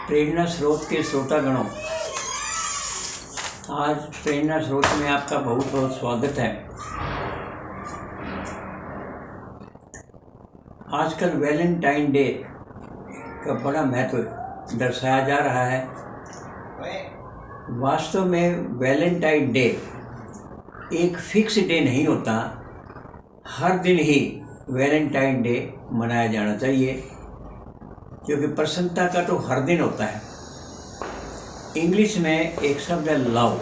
प्रेरणा स्रोत के श्रोतागणों, आज प्रेरणा स्रोत में आपका बहुत बहुत स्वागत है। आजकल वैलेंटाइन डे का बड़ा महत्व दर्शाया जा रहा है। वास्तव में वैलेंटाइन डे एक फिक्स डे नहीं होता, हर दिन ही वैलेंटाइन डे मनाया जाना चाहिए, क्योंकि प्रसन्नता का तो हर दिन होता है। इंग्लिश में एक शब्द है लव,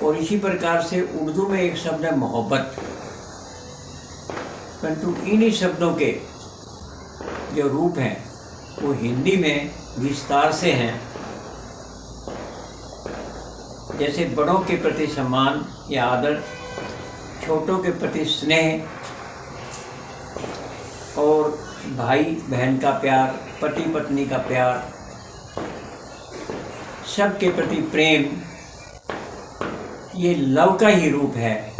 और इसी प्रकार से उर्दू में एक शब्द है मोहब्बत। परंतु इन्हीं शब्दों के जो रूप हैं वो हिंदी में विस्तार से हैं। जैसे बड़ों के प्रति सम्मान या आदर, छोटों के प्रति स्नेह, और भाई बहन का प्यार, पति पत्नी का प्यार, सबके प्रति प्रेम, ये लव का ही रूप है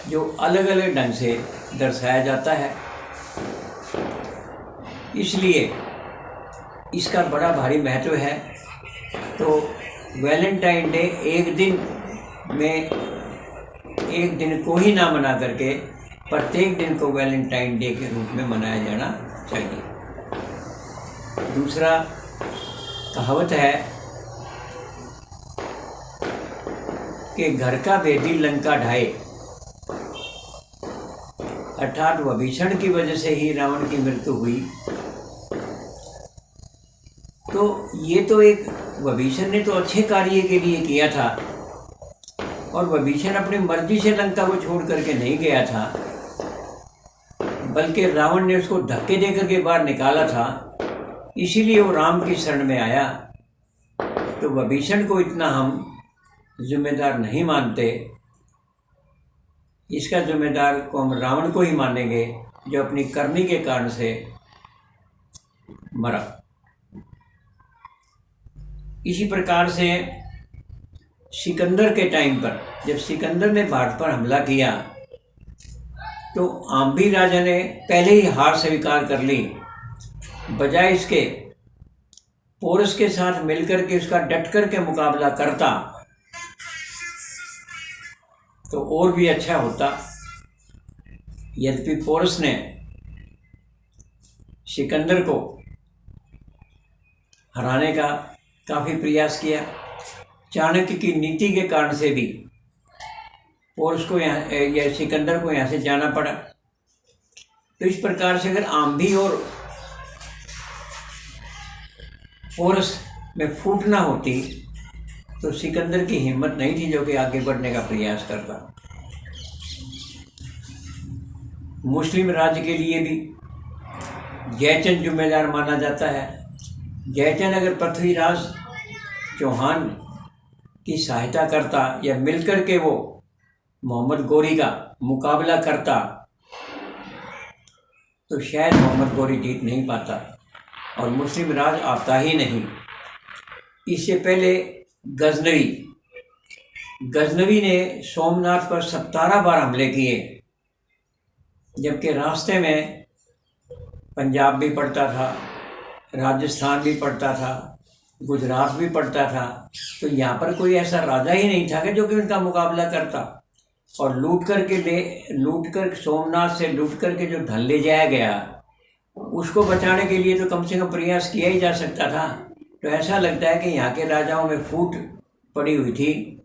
जो अलग अलग ढंग से दर्शाया जाता है। इसलिए इसका बड़ा भारी महत्व है। तो वैलेंटाइन डे एक दिन को ही ना मना करके प्रत्येक दिन को वैलेंटाइन डे के रूप में मनाया जाना चाहिए। दूसरा कहावत है कि घर का भेदी लंका ढाए, अर्थात विभीषण की वजह से ही रावण की मृत्यु हुई। तो ये तो एक विभीषण ने तो अच्छे कार्य के लिए किया था, और विभीषण अपनी मर्जी से लंका को छोड़ करके नहीं गया था, बल्कि रावण ने उसको धक्के दे करके बाहर निकाला था। इसीलिए वो राम की शरण में आया। तो विभीषण को इतना हम जिम्मेदार नहीं मानते, इसका जिम्मेदार को हम रावण को ही मानेंगे, जो अपनी करनी के कारण से मरा। इसी प्रकार से सिकंदर के टाइम पर, जब सिकंदर ने भारत पर हमला किया, तो आम्भी राजा ने पहले ही हार स्वीकार कर ली। बजाय इसके पोरस के साथ मिलकर के उसका डट कर के मुकाबला करता तो और भी अच्छा होता। यद्यपि पोरस ने सिकंदर को हराने का काफ़ी प्रयास किया। चाणक्य की नीति के कारण से भी पोरस को या सिकंदर को यहाँ से जाना पड़ा। तो इस प्रकार से अगर आम्भी और पोरस में फूट ना होती तो सिकंदर की हिम्मत नहीं थी जो कि आगे बढ़ने का प्रयास करता। मुस्लिम राज्य के लिए भी जयचंद जिम्मेदार माना जाता है। जयचंद अगर पृथ्वीराज चौहान की सहायता करता या मिलकर के वो मोहम्मद गोरी का मुकाबला करता, तो शायद मोहम्मद गोरी जीत नहीं पाता और मुस्लिम राज आता ही नहीं। इससे पहले गजनवी ने सोमनाथ पर 17 बार हमले किए, जबकि रास्ते में पंजाब भी पड़ता था, राजस्थान भी पड़ता था, गुजरात भी पड़ता था। तो यहाँ पर कोई ऐसा राजा ही नहीं था कि जो कि उनका मुकाबला करता। और लूट कर सोमनाथ से लूट करके जो धन ले जाया गया, उसको बचाने के लिए तो कम से कम प्रयास किया ही जा सकता था। तो ऐसा लगता है कि यहाँ के राजाओं में फूट पड़ी हुई थी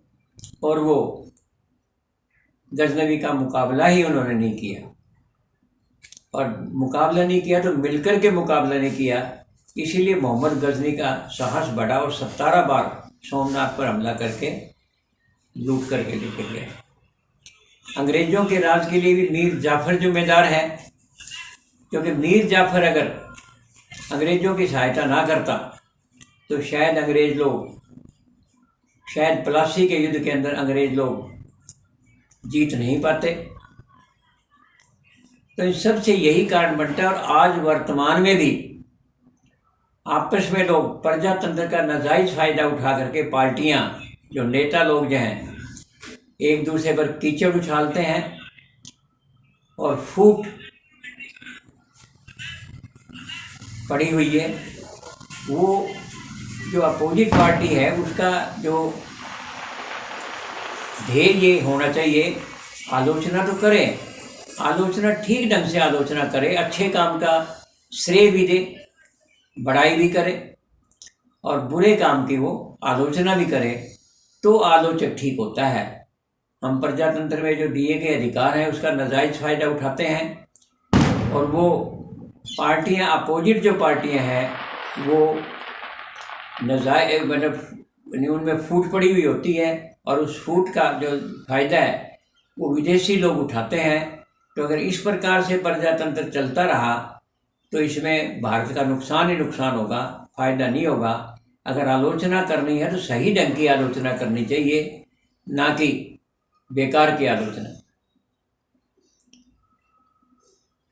और वो गजनवी का मुकाबला ही उन्होंने नहीं किया। और मुकाबला नहीं किया तो मिलकर के मुकाबला नहीं किया, इसीलिए मोहम्मद गजनी का साहस बढ़ा और 17 बार सोमनाथ पर हमला करके लूट करके लेके गए। अंग्रेज़ों के राज के लिए भी मीर जाफ़र जिम्मेदार है, क्योंकि मीर जाफ़र अगर अंग्रेज़ों की सहायता ना करता तो शायद प्लासी के युद्ध के अंदर अंग्रेज़ लोग जीत नहीं पाते। तो इन सब से यही कारण बनता है। और आज वर्तमान में भी आपस में लोग प्रजातंत्र का नाजायज़ फ़ायदा उठा करके पार्टियां, जो नेता लोग जो हैं, एक दूसरे पर कीचड़ उछालते हैं और फूट पड़ी हुई है। वो जो अपोजिट पार्टी है उसका जो ध्येय ये होना चाहिए, आलोचना तो करें, आलोचना ठीक ढंग से आलोचना करे, अच्छे काम का श्रेय भी दे, बड़ाई भी करे, और बुरे काम की वो आलोचना भी करे, तो आलोचक ठीक होता है। हम प्रजातंत्र में जो दिए गए अधिकार हैं उसका नाजायज़ फ़ायदा उठाते हैं, और वो पार्टियां, अपोजिट जो पार्टियां हैं वो नाजायज़ मतलब उनमें फूट पड़ी हुई होती है, और उस फूट का जो फ़ायदा है वो विदेशी लोग उठाते हैं। तो अगर इस प्रकार से प्रजातंत्र चलता रहा तो इसमें भारत का नुकसान ही नुकसान होगा, फ़ायदा नहीं होगा। अगर आलोचना करनी है तो सही ढंग की आलोचना करनी चाहिए, ना कि बेकार की आलोचना।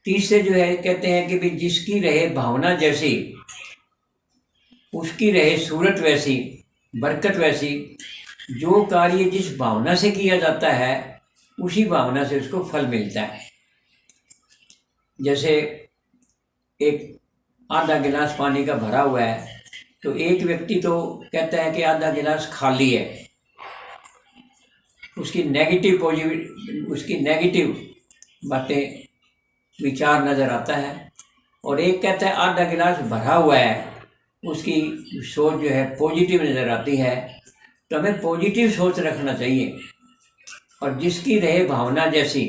तीसरे जो है कहते हैं कि भी जिसकी रहे भावना जैसी उसकी रहे सूरत वैसी, बरकत वैसी। जो कार्य जिस भावना से किया जाता है उसी भावना से उसको फल मिलता है। जैसे एक आधा गिलास पानी का भरा हुआ है, तो एक व्यक्ति तो कहता है कि आधा गिलास खाली है, उसकी नेगेटिव बातें, विचार नज़र आता है, और एक कहता है आधा गिलास भरा हुआ है, उसकी सोच जो है पॉजिटिव नज़र आती है। तो हमें पॉजिटिव सोच रखना चाहिए। और जिसकी रहे भावना जैसी,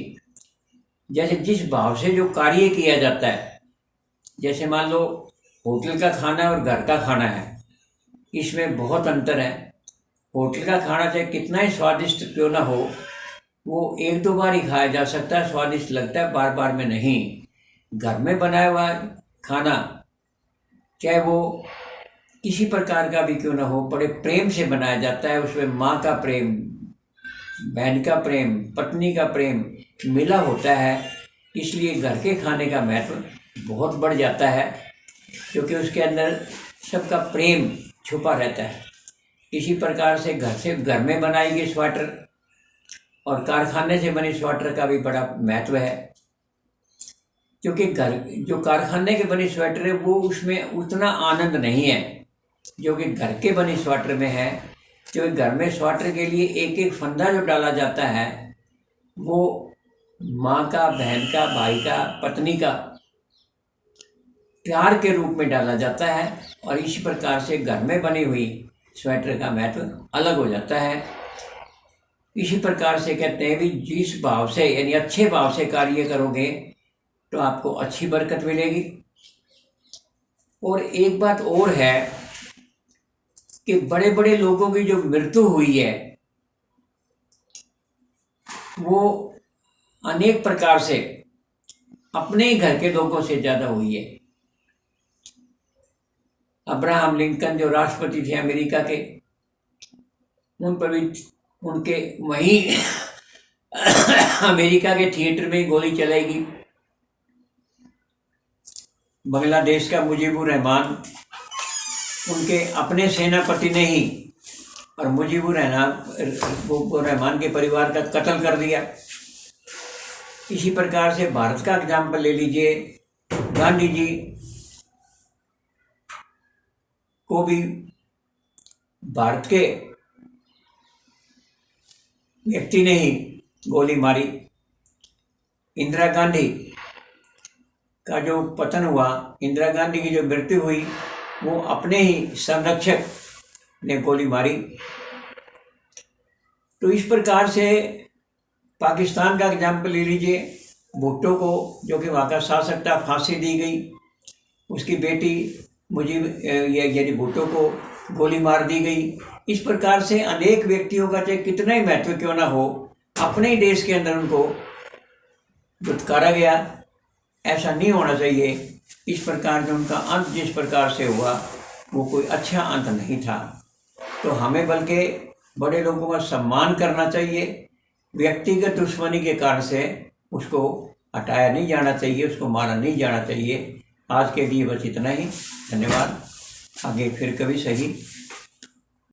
जैसे जिस भाव से जो कार्य किया जाता है, जैसे मान लो होटल का खाना और घर का खाना है, इसमें बहुत अंतर है। होटल का खाना चाहे कितना ही स्वादिष्ट क्यों ना हो, वो एक दो बार ही खाया जा सकता है, स्वादिष्ट लगता है, बार बार में नहीं। घर में बनाया हुआ खाना चाहे वो किसी प्रकार का भी क्यों ना हो, बड़े प्रेम से बनाया जाता है। उसमें माँ का प्रेम, बहन का प्रेम, पत्नी का प्रेम मिला होता है, इसलिए घर के खाने का महत्व बहुत बढ़ जाता है, क्योंकि उसके अंदर सबका प्रेम छुपा रहता है। इसी प्रकार से घर में बनाई गई स्वेटर और कारखाने से बनी स्वेटर का भी बड़ा महत्व है, क्योंकि जो कारखाने के बनी स्वेटर है वो उसमें उतना आनंद नहीं है जो कि घर के बनी स्वेटर में है। क्योंकि घर में स्वेटर के लिए एक एक फंदा जो डाला जाता है वो माँ का, बहन का, भाई का, पत्नी का प्यार के रूप में डाला जाता है, और इसी प्रकार से घर में बनी हुई स्वेटर का महत्व अलग हो जाता है। इसी प्रकार से कहते हैं भी जिस भाव से, यानी अच्छे भाव से कार्य करोगे तो आपको अच्छी बरकत मिलेगी। और एक बात और है कि बड़े बड़े लोगों की जो मृत्यु हुई है वो अनेक प्रकार से अपने ही घर के लोगों से ज़्यादा हुई है। अब्राहम लिंकन जो राष्ट्रपति थे अमेरिका के, उन पर भी उनके वहीं अमेरिका के थिएटर में गोली चलाएगी। बांग्लादेश का मुजीबुर रहमान, उनके अपने सेनापति ने ही और मुजीबुर रहमान के परिवार का कत्ल कर दिया। इसी प्रकार से भारत का एग्जाम्पल ले लीजिए, गांधी जी को भी भारत के व्यक्ति ने ही गोली मारी। इंदिरा गांधी का जो पतन हुआ, इंदिरा गांधी की जो मृत्यु हुई, वो अपने ही संरक्षक ने गोली मारी। तो इस प्रकार से पाकिस्तान का एग्जाम्पल ले लीजिए, भुट्टो को जो कि वहाँ का शासक था, फांसी दी गई, उसकी बेटी यानी भुट्टो को गोली मार दी गई। इस प्रकार से अनेक व्यक्तियों का चाहे कितना ही महत्व क्यों ना हो, अपने ही देश के अंदर उनको दुत्कारा गया। ऐसा नहीं होना चाहिए। इस प्रकार से उनका अंत जिस प्रकार से हुआ वो कोई अच्छा अंत नहीं था। तो हमें बल्कि बड़े लोगों का सम्मान करना चाहिए, व्यक्तिगत दुश्मनी के कारण से उसको हटाया नहीं जाना चाहिए, उसको मारा नहीं जाना चाहिए। आज के लिए बस इतना ही। धन्यवाद। आगे फिर कभी सही